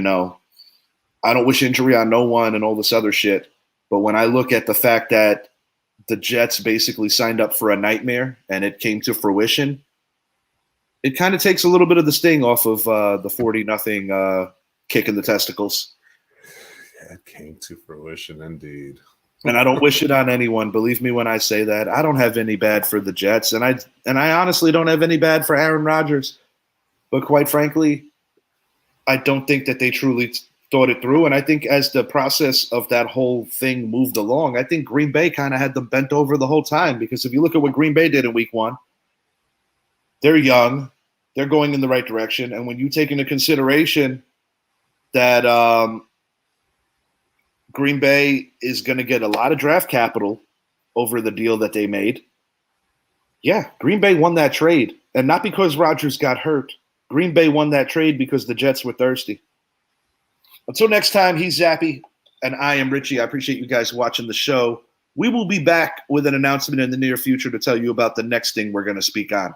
don't wish injury on no one and all this other shit. But when I look at the fact that the Jets basically signed up for a nightmare and it came to fruition, it kind of takes a little bit of the sting off of the 40-0 kick in the testicles. Yeah, it came to fruition indeed. And I don't wish it on anyone. Believe me when I say that. I don't have any bad for the Jets, and I honestly don't have any bad for Aaron Rodgers. But quite frankly, I don't think that they truly thought it through. And I think as the process of that whole thing moved along, I think Green Bay kind of had them bent over the whole time. Because if you look at what Green Bay did in Week 1, they're young, they're going in the right direction. And when you take into consideration that Green Bay is going to get a lot of draft capital over the deal that they made. Yeah, Green Bay won that trade. And not because Rodgers got hurt. Green Bay won that trade because the Jets were thirsty. Until next time, he's Zappy, and I am Richie. I appreciate you guys watching the show. We will be back with an announcement in the near future to tell you about the next thing we're going to speak on.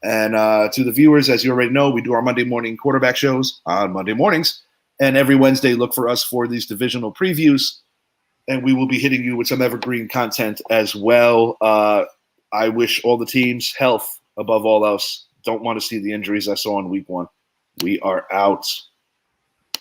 And to the viewers, as you already know, we do our Monday morning quarterback shows on Monday mornings. And every Wednesday, look for us for these divisional previews. And we will be hitting you with some evergreen content as well. I wish all the teams health above all else. Don't want to see the injuries I saw in Week 1. We are out.